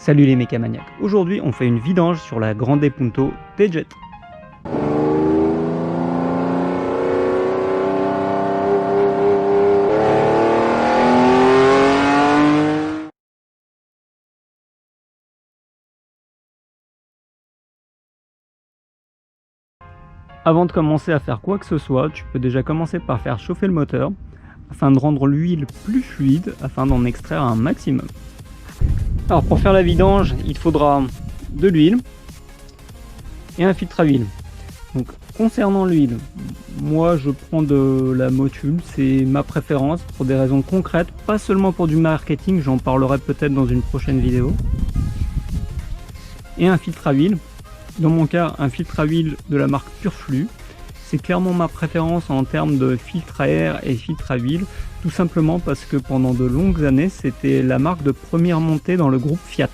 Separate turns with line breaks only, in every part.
Salut les mécamaniacs, aujourd'hui on fait une vidange sur la Grande Punto TeJet. Avant de commencer à faire quoi que ce soit, tu peux déjà commencer par faire chauffer le moteur afin de rendre l'huile plus fluide, afin d'en extraire un maximum. Alors pour faire la vidange, il faudra de l'huile et un filtre à huile. Donc concernant l'huile, moi je prends de la Motul, c'est ma préférence pour des raisons concrètes, pas seulement pour du marketing, j'en parlerai peut-être dans une prochaine vidéo. Et un filtre à huile, dans mon cas un filtre à huile de la marque Purflux. C'est clairement ma préférence en termes de filtre à air et filtre à huile, tout simplement parce que pendant de longues années, c'était la marque de première montée dans le groupe Fiat.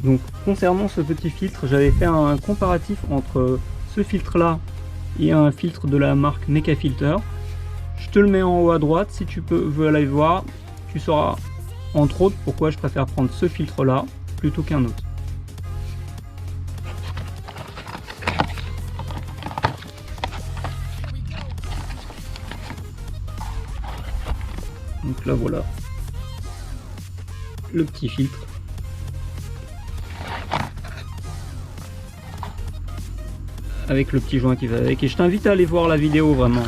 Donc concernant ce petit filtre, j'avais fait un comparatif entre ce filtre là et un filtre de la marque Mecafilter. Je te le mets en haut à droite, si tu veux aller voir, tu sauras entre autres pourquoi je préfère prendre ce filtre là plutôt qu'un autre. Donc là voilà le petit filtre. Avec le petit joint qui va avec, et je t'invite à aller voir la vidéo vraiment.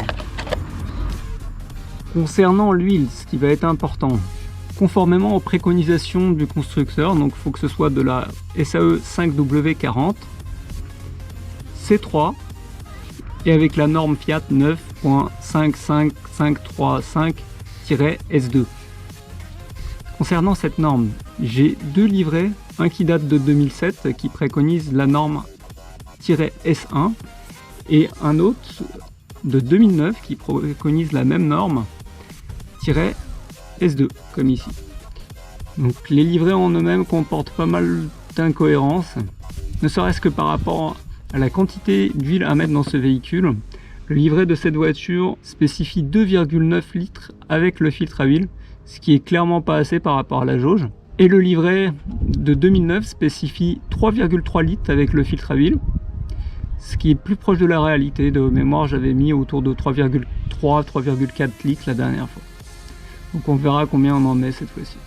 Concernant l'huile, ce qui va être important, conformément aux préconisations du constructeur, donc il faut que ce soit de la SAE 5W40 C3 et avec la norme Fiat 9.55535-S2. Concernant cette norme, j'ai deux livrets, un qui date de 2007 qui préconise la norme S1 et un autre de 2009 qui préconise la même norme S2 comme ici. Donc les livrets en eux-mêmes comportent pas mal d'incohérences, ne serait-ce que par rapport à la quantité d'huile à mettre dans ce véhicule. Le livret de cette voiture spécifie 2,9 litres avec le filtre à huile, ce qui est clairement pas assez par rapport à la jauge. Et le livret de 2009 spécifie 3,3 litres avec le filtre à huile, ce qui est plus proche de la réalité. De mémoire, j'avais mis autour de 3,4 litres la dernière fois. Donc on verra combien on en met cette fois-ci.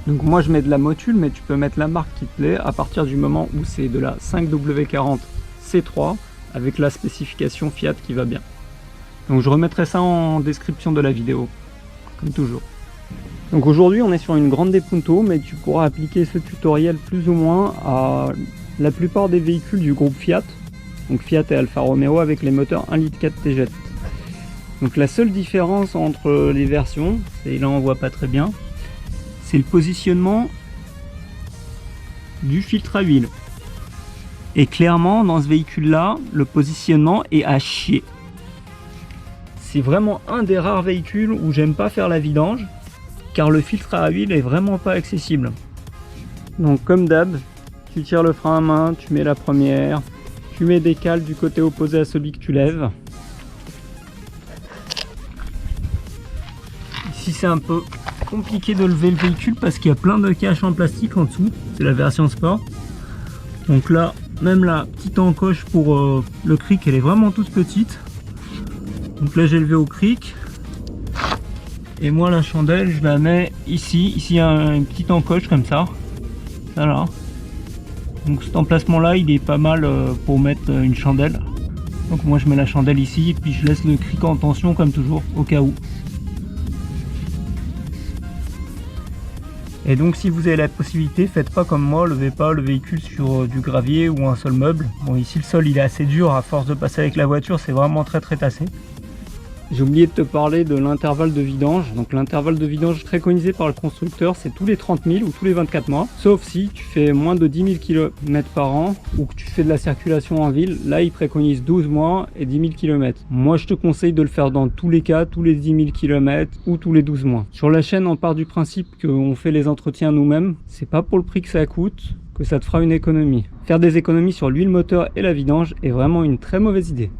Donc moi je mets de la Motul, mais tu peux mettre la marque qui te plaît à partir du moment où c'est de la 5W40 C3 avec la spécification Fiat qui va bien. Donc je remettrai ça en description de la vidéo, comme toujours. Donc aujourd'hui on est sur une Grande Punto, mais tu pourras appliquer ce tutoriel plus ou moins à la plupart des véhicules du groupe Fiat, donc Fiat et Alfa Romeo avec les moteurs 1,4 litre TeJet. Donc la seule différence entre les versions, et là on voit pas très bien, c'est le positionnement du filtre à huile. Et clairement dans ce véhicule là, le positionnement est à chier. C'est vraiment un des rares véhicules où j'aime pas faire la vidange, car le filtre à huile est vraiment pas accessible. Donc comme d'hab, tu tires le frein à main, tu mets la première, tu mets des cales du côté opposé à celui que tu lèves. Ici c'est un peu compliqué de lever le véhicule parce qu'il y a plein de caches en plastique en dessous, c'est la version sport. Donc là, même la petite encoche pour le cric, elle est vraiment toute petite. Donc là j'ai levé au cric. Et moi la chandelle, je la mets ici. Ici il y a une petite encoche comme ça. Voilà. Donc cet emplacement là il est pas mal pour mettre une chandelle. Donc moi je mets la chandelle ici et puis je laisse le cric en tension comme toujours au cas où. Et donc si vous avez la possibilité, faites pas comme moi, levez pas le véhicule sur du gravier ou un sol meuble. Bon ici le sol il est assez dur, à force de passer avec la voiture c'est vraiment très tassé. J'ai oublié de te parler de l'intervalle de vidange. Donc l'intervalle de vidange préconisé par le constructeur, c'est tous les 30 000 ou tous les 24 mois. Sauf si tu fais moins de 10 000 km par an ou que tu fais de la circulation en ville. Là, il préconise 12 mois et 10 000 km. Moi, je te conseille de le faire dans tous les cas, tous les 10 000 km ou tous les 12 mois. Sur la chaîne, on part du principe qu'on fait les entretiens nous-mêmes. C'est pas pour le prix que ça coûte que ça te fera une économie. Faire des économies sur l'huile moteur et la vidange est vraiment une très mauvaise idée.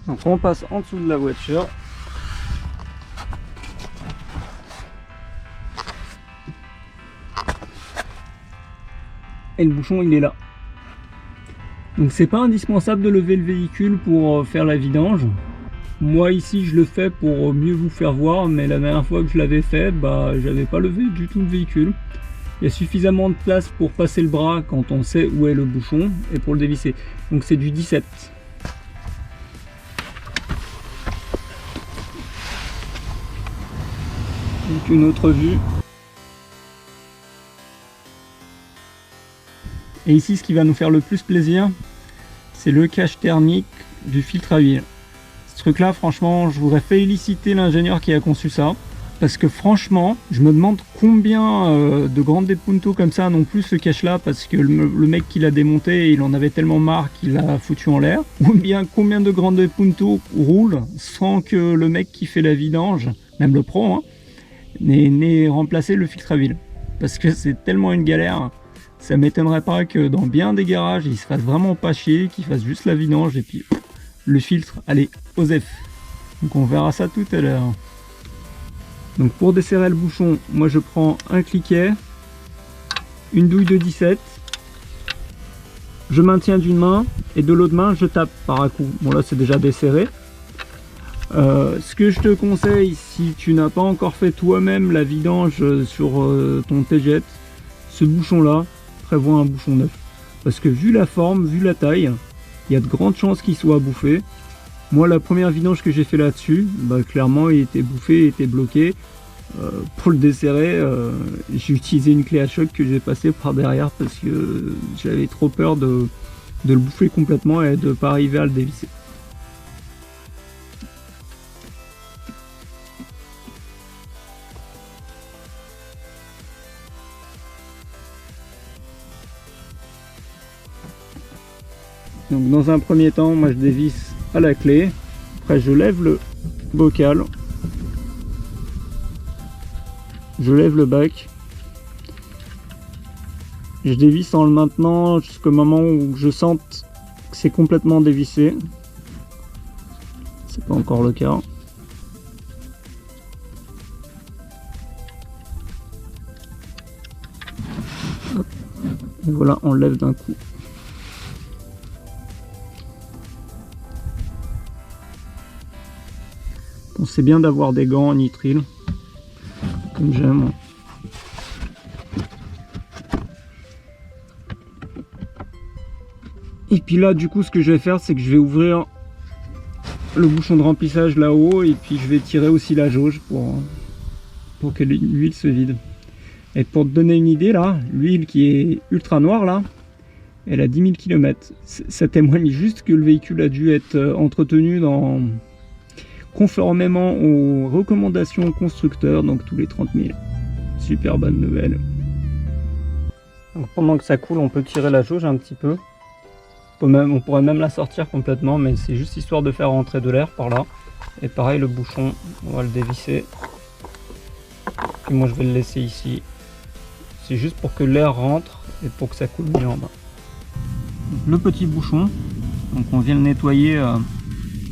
Donc on passe en dessous de la voiture. et le bouchon il est là. Donc c'est pas indispensable de lever le véhicule pour faire la vidange. Moi ici je le fais pour mieux vous faire voir, mais la dernière fois que je l'avais fait, j'avais pas levé du tout le véhicule. Il y a suffisamment de place pour passer le bras quand on sait où est le bouchon et pour le dévisser. Donc c'est du 17. Donc une autre vue. Et ici ce qui va nous faire le plus plaisir, c'est le cache thermique du filtre à huile. Ce truc là franchement je voudrais féliciter l'ingénieur qui a conçu ça. Parce que franchement, je me demande combien de Grande Punto comme ça n'ont plus ce cache là, parce que le mec qui l'a démonté, il en avait tellement marre qu'il l'a foutu en l'air. Ou bien combien de Grande Punto roulent sans que le mec qui fait la vidange, même le pro, hein, n'ait remplacé le filtre à huile. Parce que c'est tellement une galère, ça m'étonnerait pas que dans bien des garages, il se fasse vraiment pas chier, qu'il fasse juste la vidange et puis le filtre, allez, OSEF. Donc on verra ça tout à l'heure. Donc pour desserrer le bouchon, moi je prends un cliquet, une douille de 17, je maintiens d'une main et de l'autre main je tape par un coup. Bon là c'est déjà desserré. Ce que je te conseille, si tu n'as pas encore fait toi-même la vidange sur ton TGET, ce bouchon là, prévoit un bouchon neuf. Parce que vu la forme, vu la taille, il y a de grandes chances qu'il soit bouffé. Moi, la première vidange que j'ai fait là-dessus, clairement, il était bouffé, il était bloqué. Pour le desserrer, j'ai utilisé une clé à choc que j'ai passée par derrière parce que j'avais trop peur de le bouffer complètement et de ne pas arriver à le dévisser. Donc, dans un premier temps, moi je dévisse à la clé, après je lève le bocal, je lève le bac, je dévisse en le maintenant jusqu'au moment où je sente que c'est complètement dévissé. C'est pas encore le cas. Hop. Et voilà, on lève d'un coup. Bon, c'est bien d'avoir des gants en nitrile, comme j'aime. Et puis là, du coup, ce que je vais faire, c'est que je vais ouvrir le bouchon de remplissage là-haut et puis je vais tirer aussi la jauge pour que l'huile se vide. Et pour te donner une idée, là, l'huile qui est ultra noire, là, elle a 10 000 km. Ça témoigne juste que le véhicule a dû être entretenu conformément aux recommandations constructeurs, donc tous les 30 000. Super bonne nouvelle. Donc pendant que ça coule, on peut tirer la jauge un petit peu. On pourrait même la sortir complètement, mais c'est juste histoire de faire rentrer de l'air par là. Et pareil, le bouchon, on va le dévisser. Et moi je vais le laisser ici. C'est juste pour que l'air rentre et pour que ça coule mieux en bas. Donc, le petit bouchon, donc on vient le nettoyer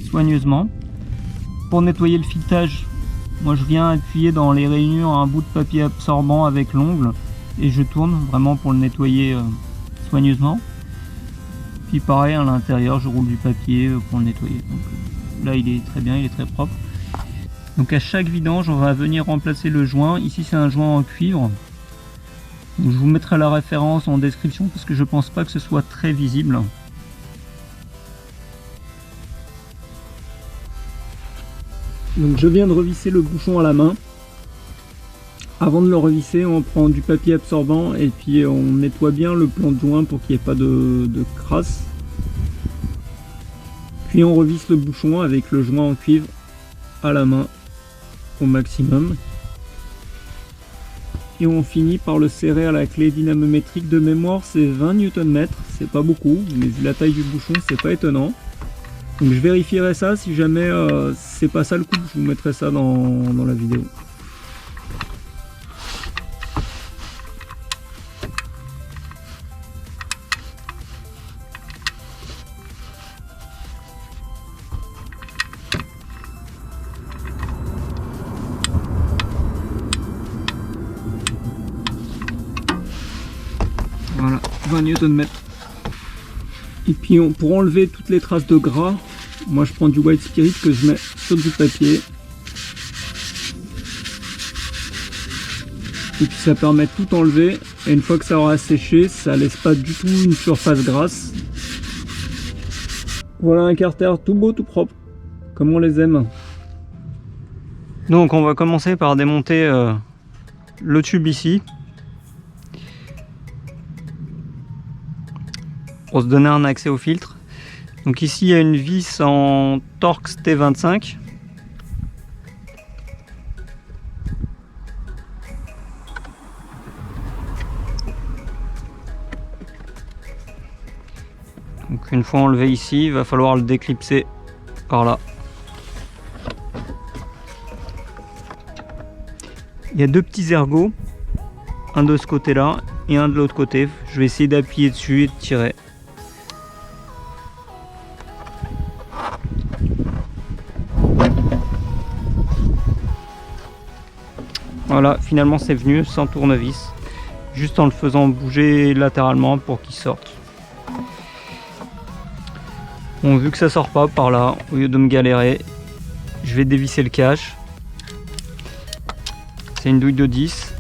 soigneusement. Pour nettoyer le filetage, moi je viens appuyer dans les rainures un bout de papier absorbant avec l'ongle et je tourne vraiment pour le nettoyer soigneusement. Puis pareil à l'intérieur, je roule du papier pour le nettoyer. Donc là il est très bien, il est très propre. Donc à chaque vidange, on va venir remplacer le joint. Ici c'est un joint en cuivre. Donc, je vous mettrai la référence en description parce que je pense pas que ce soit très visible. Donc je viens de revisser le bouchon à la main. Avant de le revisser, on prend du papier absorbant et puis on nettoie bien le plan de joint pour qu'il n'y ait pas de crasse. Puis on revisse le bouchon avec le joint en cuivre à la main au maximum. Et on finit par le serrer à la clé dynamométrique. De mémoire, c'est 20 Nm, c'est pas beaucoup, mais vu la taille du bouchon, c'est pas étonnant. Donc je vérifierai ça, si jamais c'est pas ça le coup, je vous mettrai ça dans la vidéo. Voilà, 20 Nm. Et puis pour enlever toutes les traces de gras, moi je prends du white spirit que je mets sur du papier. Et puis ça permet de tout enlever. Et une fois que ça aura séché, ça laisse pas du tout une surface grasse. Voilà un carter tout beau, tout propre, comme on les aime. Donc on va commencer par démonter le tube ici. Pour se donner un accès au filtre. Donc ici il y a une vis en Torx T25. Donc une fois enlevé ici, il va falloir le déclipser par là. Il y a deux petits ergots, un de ce côté là et un de l'autre côté. Je vais essayer d'appuyer dessus et de tirer. Voilà, finalement c'est venu sans tournevis, juste en le faisant bouger latéralement pour qu'il sorte. Bon, vu que ça sort pas par là, au lieu de me galérer, je vais dévisser le cache. C'est une douille de 10.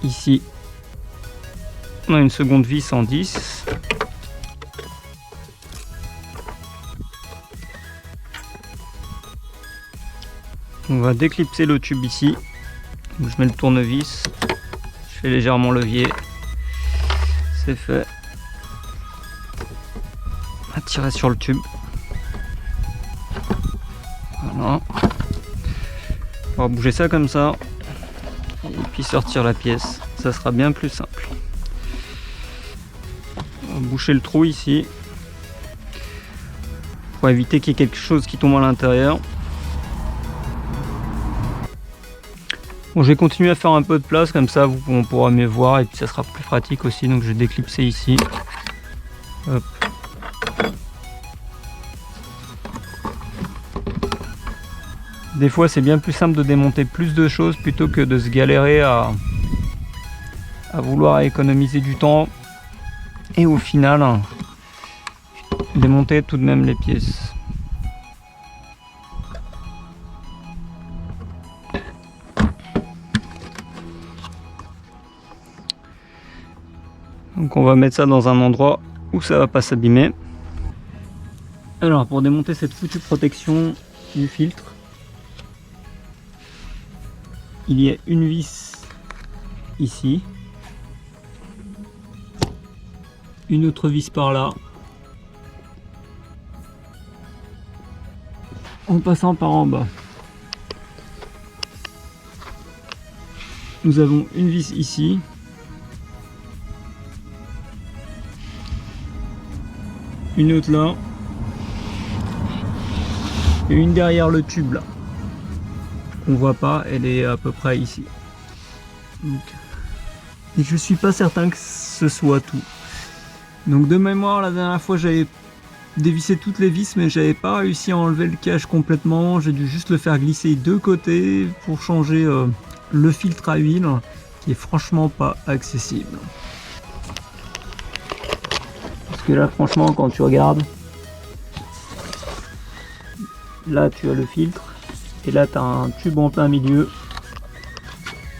Ici, on a une seconde vis en 10. On va déclipser le tube ici. Donc je mets le tournevis, je fais légèrement levier, c'est fait. On va tirer sur le tube. Voilà. On va bouger ça comme ça, et puis sortir la pièce, ça sera bien plus simple. On va boucher le trou ici, pour éviter qu'il y ait quelque chose qui tombe à l'intérieur. Bon, je vais continuer à faire un peu de place, comme ça on pourra mieux voir et puis ça sera plus pratique aussi. Donc je vais déclipser ici. Hop. Des fois c'est bien plus simple de démonter plus de choses plutôt que de se galérer à vouloir économiser du temps et au final démonter tout de même les pièces. Donc on va mettre ça dans un endroit où ça va pas s'abîmer. Alors pour démonter cette foutue protection du filtre, il y a une vis ici, une autre vis par là, en passant par en bas. Nous avons une vis ici, une autre là, et une derrière le tube là. On voit pas, elle est à peu près ici. Donc, et je suis pas certain que ce soit tout. Donc de mémoire, la dernière fois j'avais dévissé toutes les vis, mais j'avais pas réussi à enlever le cache complètement. J'ai dû juste le faire glisser de côté pour changer le filtre à huile, qui est franchement pas accessible. Parce que là franchement quand tu regardes, là tu as le filtre et là tu as un tube en plein milieu.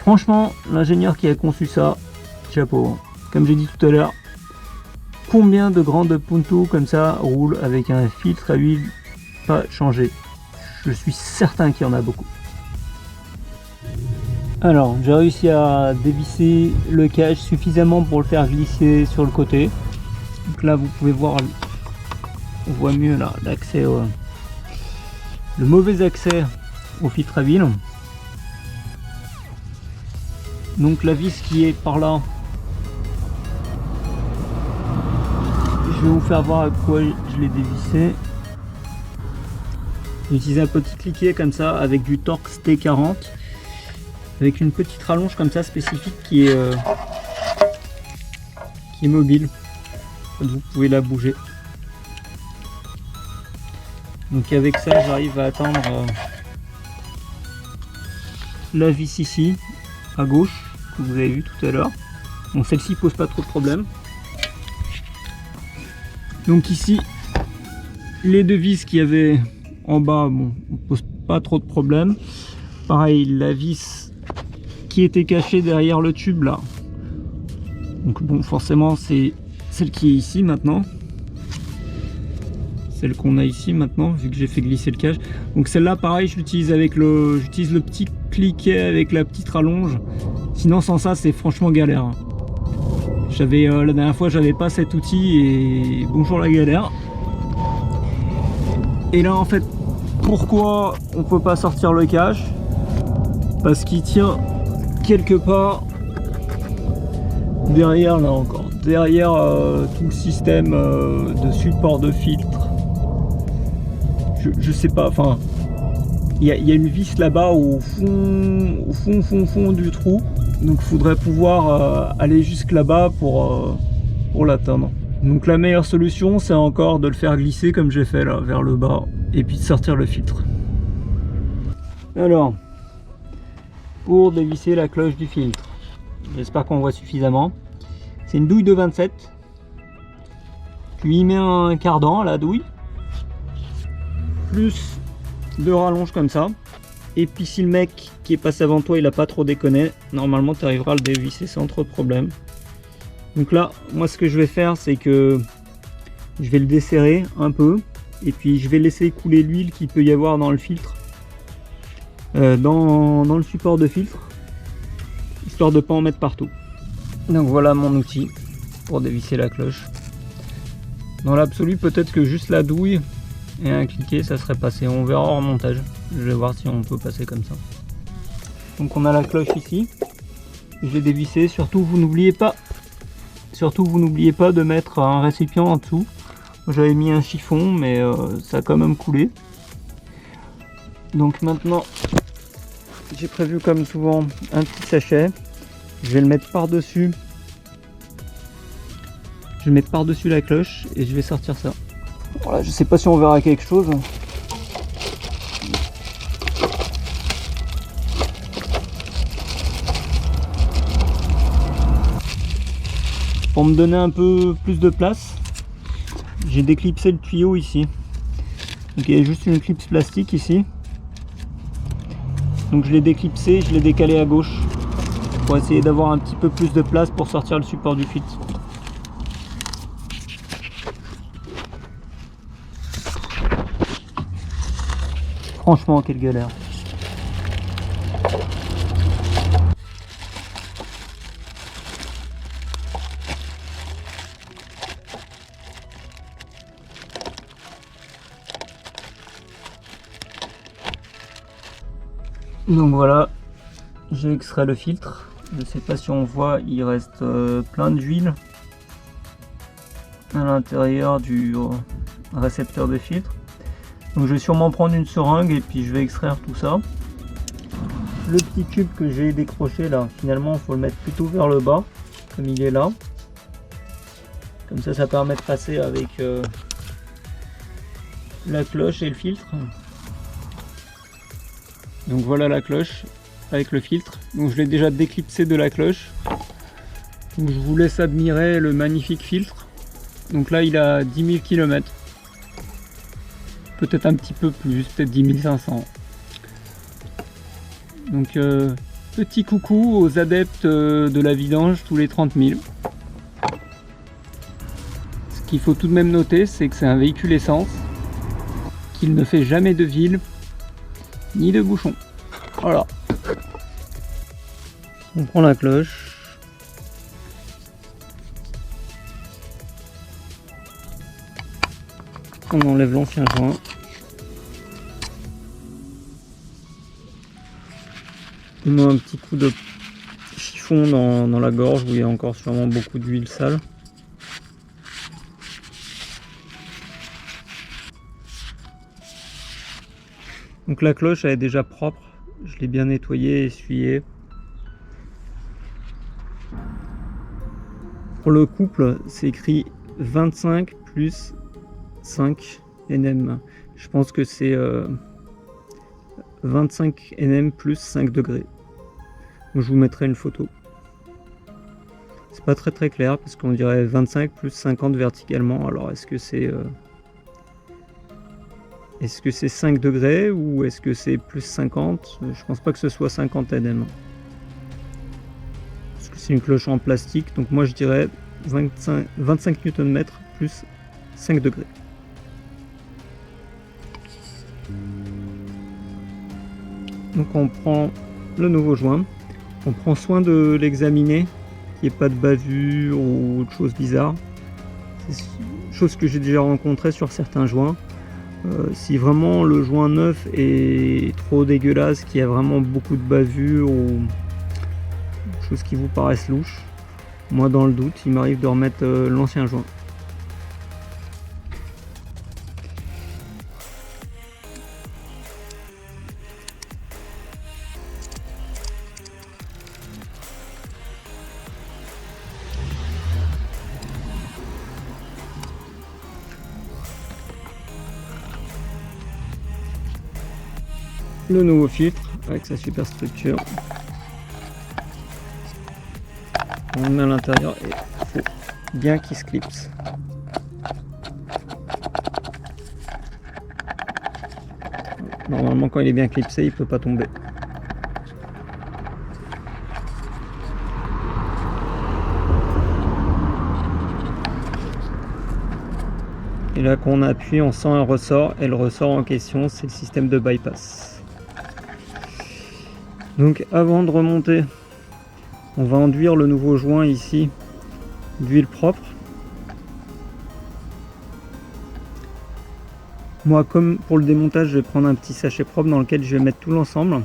Franchement l'ingénieur qui a conçu ça, chapeau. Comme j'ai dit tout à l'heure, combien de grandes Punto comme ça roulent avec un filtre à huile pas changé? Je suis certain qu'il y en a beaucoup. Alors j'ai réussi à dévisser le cache suffisamment pour le faire glisser sur le côté. Donc là vous pouvez voir, on voit mieux là l'accès, le mauvais accès au filtre à huile. Donc la vis qui est par là, je vais vous faire voir à quoi je l'ai dévissé. J'ai utilisé un petit cliquet comme ça avec du Torx T40, avec une petite rallonge comme ça spécifique qui est mobile. Vous pouvez la bouger. Donc avec ça j'arrive à atteindre la vis ici, à gauche, que vous avez vu tout à l'heure. Bon, celle-ci pose pas trop de problème. Donc ici, les deux vis qu'il y avait en bas, bon, on pose pas trop de problème. Pareil, la vis qui était cachée derrière le tube là. Donc bon, forcément, c'est celle qui est ici maintenant. Celle qu'on a ici maintenant, vu que j'ai fait glisser le cache. Donc celle-là, pareil, j'utilise le petit cliquet avec la petite rallonge. Sinon, sans ça, c'est franchement galère. La dernière fois, j'avais pas cet outil et bonjour la galère. Et là, en fait, pourquoi on peut pas sortir le cache? Parce qu'il tient quelque part derrière, là encore, derrière tout le système de support de filtre. Je sais pas, enfin, il y a une vis là-bas au fond du trou. Donc il faudrait pouvoir aller jusque là-bas pour l'atteindre. Donc la meilleure solution, c'est encore de le faire glisser comme j'ai fait là, vers le bas, et puis de sortir le filtre. Alors, pour dévisser la cloche du filtre, j'espère qu'on voit suffisamment. C'est une douille de 27. Tu y mets un cardan à la douille, plus deux rallonges comme ça. Et puis si le mec qui est passé avant toi il a pas trop déconné, normalement tu arriveras à le dévisser sans trop de problème. Donc là, moi ce que je vais faire, c'est que je vais le desserrer un peu et puis je vais laisser couler l'huile qu'il peut y avoir dans le filtre, dans le support de filtre, histoire de pas en mettre partout. Donc voilà mon outil pour dévisser la cloche. Dans l'absolu, peut-être que juste la douille et un cliquet ça serait passé. On verra en montage. Je vais voir si on peut passer comme ça. Donc on a la cloche ici. Je l'ai dévissée. Surtout vous n'oubliez pas de mettre un récipient en dessous. J'avais mis un chiffon mais ça a quand même coulé. Donc maintenant j'ai prévu comme souvent un petit sachet. Je vais le mettre par-dessus. Je vais mettre par-dessus la cloche et je vais sortir ça. Voilà, je sais pas si on verra quelque chose. Pour me donner un peu plus de place, j'ai déclipsé le tuyau ici. Donc il y a juste une clipse plastique ici. Donc je l'ai déclipsé, je l'ai décalé à gauche pour essayer d'avoir un petit peu plus de place pour sortir le support du filtre. Franchement, quelle galère. Donc voilà, j'ai extrait le filtre. Je ne sais pas si on voit, il reste plein d'huile à l'intérieur du récepteur de filtre. Donc je vais sûrement prendre une seringue et puis je vais extraire tout ça. Le petit tube que j'ai décroché là, finalement il faut le mettre plutôt vers le bas, comme il est là. Comme ça permet de passer avec la cloche et le filtre. Donc voilà la cloche avec le filtre. Donc je l'ai déjà déclipsé de la cloche. Donc je vous laisse admirer le magnifique filtre. Donc là il a 10 000 km. Peut-être un petit peu plus, peut-être 10 500. Donc petit coucou aux adeptes de la vidange tous les 30 000. Ce qu'il faut tout de même noter, c'est que c'est un véhicule essence, qu'il ne fait jamais de ville, ni de bouchon. Voilà. On prend la cloche. On enlève l'ancien joint. On met un petit coup de chiffon dans la gorge où il y a encore sûrement beaucoup d'huile sale. Donc la cloche elle est déjà propre, je l'ai bien nettoyée, essuyée. Pour le couple, c'est écrit 25 plus 5 Nm. Je pense que c'est 25 Nm plus 5 degrés. je vous mettrai une photo. C'est pas très clair parce qu'on dirait 25 plus 50 verticalement. Alors est-ce que c'est 5 degrés ou est-ce que c'est plus 50? Je pense pas que ce soit 50 nm. Parce que c'est une cloche en plastique. Donc moi je dirais 25 Nm plus 5 degrés. Donc on prend le nouveau joint. On prend soin de l'examiner, qu'il n'y ait pas de bavure ou autre chose bizarre. C'est une chose que j'ai déjà rencontré sur certains joints. Si vraiment le joint neuf est trop dégueulasse, qu'il y a vraiment beaucoup de bavure ou choses qui vous paraissent louches, moi dans le doute, il m'arrive de remettre l'ancien joint. Le nouveau filtre avec sa super structure. On le met à l'intérieur et il faut bien qu'il se clipse. Normalement quand il est bien clipsé, il ne peut pas tomber. Et là quand on appuie, on sent un ressort et le ressort en question, c'est le système de bypass. Donc avant de remonter, on va enduire le nouveau joint ici d'huile propre. Moi, comme pour le démontage, je vais prendre un petit sachet propre dans lequel je vais mettre tout l'ensemble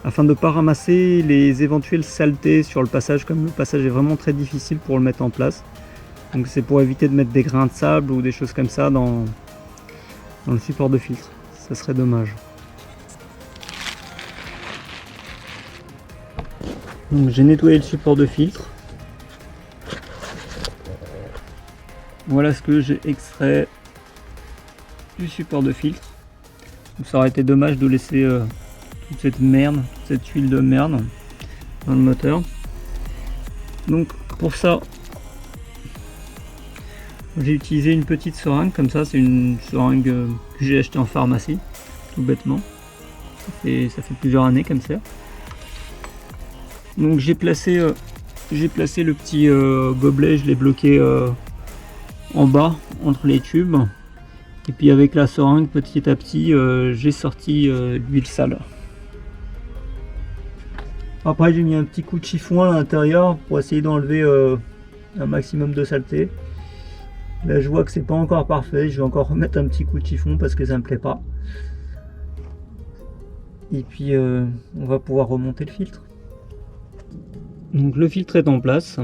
afin de ne pas ramasser les éventuelles saletés sur le passage, comme le passage est vraiment très difficile pour le mettre en place. Donc c'est pour éviter de mettre des grains de sable ou des choses comme ça dans le support de filtre. Ça serait dommage. Donc j'ai nettoyé le support de filtre. Voilà ce que j'ai extrait du support de filtre. Donc ça aurait été dommage de laisser toute cette merde, toute cette huile de merde dans le moteur. Donc pour ça, j'ai utilisé une petite seringue comme ça. C'est une seringue que j'ai achetée en pharmacie, tout bêtement. Ça fait plusieurs années comme ça. Donc j'ai placé le petit gobelet, je l'ai bloqué en bas entre les tubes. Et puis avec la seringue, petit à petit, j'ai sorti l'huile sale. Après j'ai mis un petit coup de chiffon à l'intérieur pour essayer d'enlever un maximum de saleté. Là je vois que c'est pas encore parfait, je vais encore remettre un petit coup de chiffon parce que ça me plaît pas. Et puis on va pouvoir remonter le filtre. Donc le filtre est en place.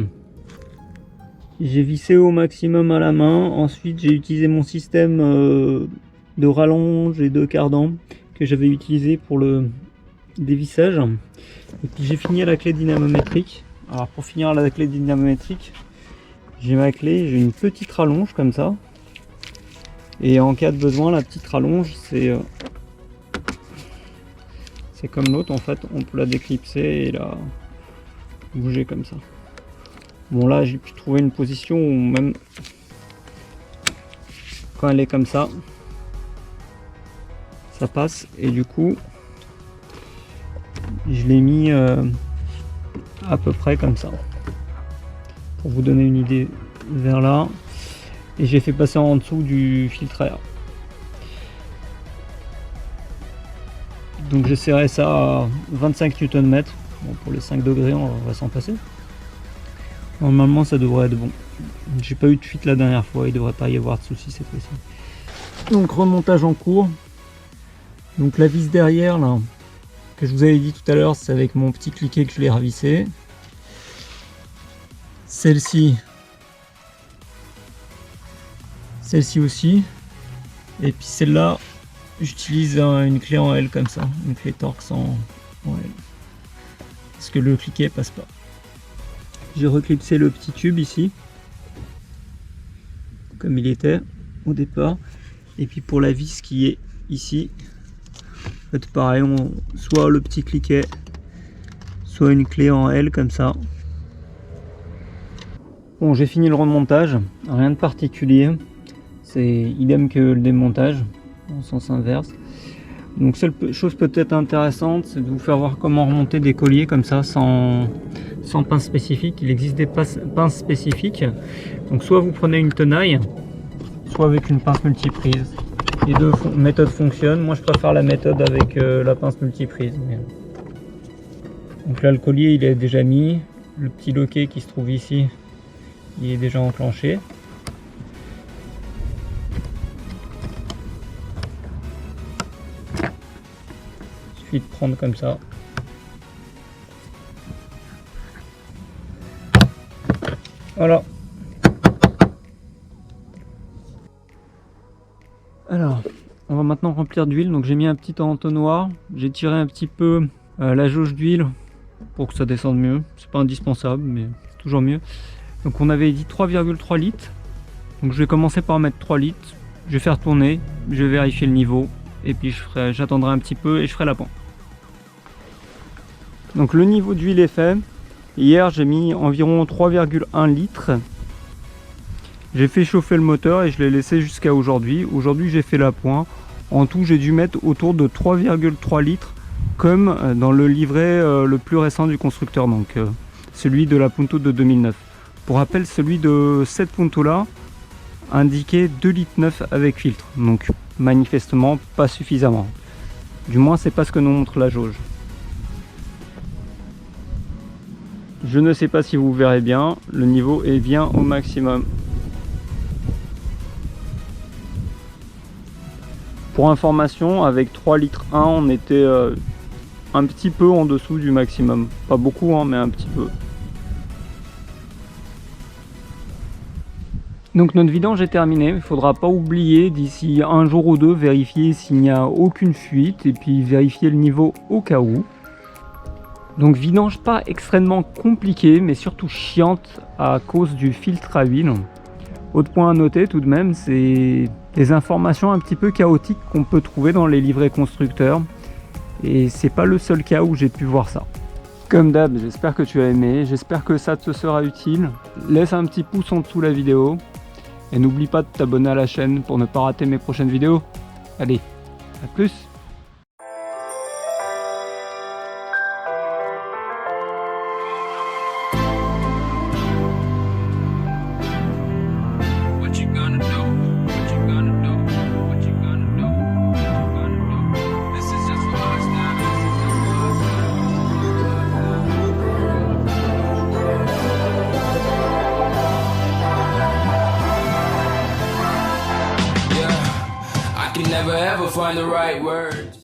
J'ai vissé au maximum à la main. Ensuite j'ai utilisé mon système de rallonge et de cardan que j'avais utilisé pour le dévissage. Et puis j'ai fini à la clé dynamométrique. Alors pour finir à la clé dynamométrique, j'ai ma clé, j'ai une petite rallonge comme ça. Et en cas de besoin, la petite rallonge, c'est comme l'autre en fait, on peut la déclipser et la bouger comme ça. Bon là j'ai pu trouver une position où même quand elle est comme ça, ça passe et du coup je l'ai mis à peu près comme ça pour vous donner une idée vers là, et j'ai fait passer en dessous du filtre à air. Donc je serrais ça à 25 Nm. Bon, pour les 5 degrés on va s'en passer. Normalement ça devrait être bon. J'ai pas eu de fuite la dernière fois, il devrait pas y avoir de soucis cette fois-ci. Donc remontage en cours. Donc la vis derrière là, que je vous avais dit tout à l'heure, c'est avec mon petit cliquet que je l'ai ravissé. Celle-ci aussi. Et puis celle-là, j'utilise une clé en L comme ça, une clé Torx en L. Parce que le cliquet passe pas. J'ai reclipsé le petit tube ici, comme il était au départ. Et puis pour la vis qui est ici, en fait pareil, soit le petit cliquet, soit une clé en L comme ça. Bon, j'ai fini le remontage, rien de particulier, c'est idem que le démontage, en sens inverse. Donc seule chose peut-être intéressante, c'est de vous faire voir comment remonter des colliers comme ça sans pince spécifique. Il existe des pinces spécifiques, donc soit vous prenez une tenaille, soit avec une pince multiprise. Les deux méthodes fonctionnent, moi je préfère la méthode avec la pince multiprise. Donc là le collier il est déjà mis, le petit loquet qui se trouve ici il est déjà enclenché. Il suffit de prendre comme ça. Voilà. Alors, on va maintenant remplir d'huile. Donc j'ai mis un petit entonnoir, j'ai tiré un petit peu la jauge d'huile pour que ça descende mieux. C'est pas indispensable, mais c'est toujours mieux. Donc on avait dit 3,3 litres. Donc je vais commencer par mettre 3 litres. Je vais faire tourner, je vais vérifier le niveau. Et puis j'attendrai un petit peu et je ferai la pente. Donc le niveau d'huile est fait. Hier j'ai mis environ 3,1 litres. J'ai fait chauffer le moteur et je l'ai laissé jusqu'à aujourd'hui. Aujourd'hui j'ai fait la pointe. En tout j'ai dû mettre autour de 3,3 litres comme dans le livret le plus récent du constructeur. Donc celui de la Punto de 2009. Pour rappel, celui de cette Punto là indiquait 2,9 litres avec filtre, donc manifestement pas suffisamment. Du moins c'est pas ce que nous montre la jauge. Je ne sais pas si vous verrez bien, le niveau est bien au maximum. Pour information, avec 3,1 litres on était un petit peu en dessous du maximum. Pas beaucoup hein, mais un petit peu. Donc notre vidange est terminée, il ne faudra pas oublier d'ici un jour ou deux vérifier s'il n'y a aucune fuite et puis vérifier le niveau au cas où. Donc vidange pas extrêmement compliquée mais surtout chiante à cause du filtre à huile. Autre point à noter tout de même, c'est des informations un petit peu chaotiques qu'on peut trouver dans les livrets constructeurs. Et c'est pas le seul cas où j'ai pu voir ça. Comme d'hab, j'espère que tu as aimé, j'espère que ça te sera utile. Laisse un petit pouce en dessous la vidéo. Et n'oublie pas de t'abonner à la chaîne pour ne pas rater mes prochaines vidéos. Allez, à plus!
Never ever find the right words.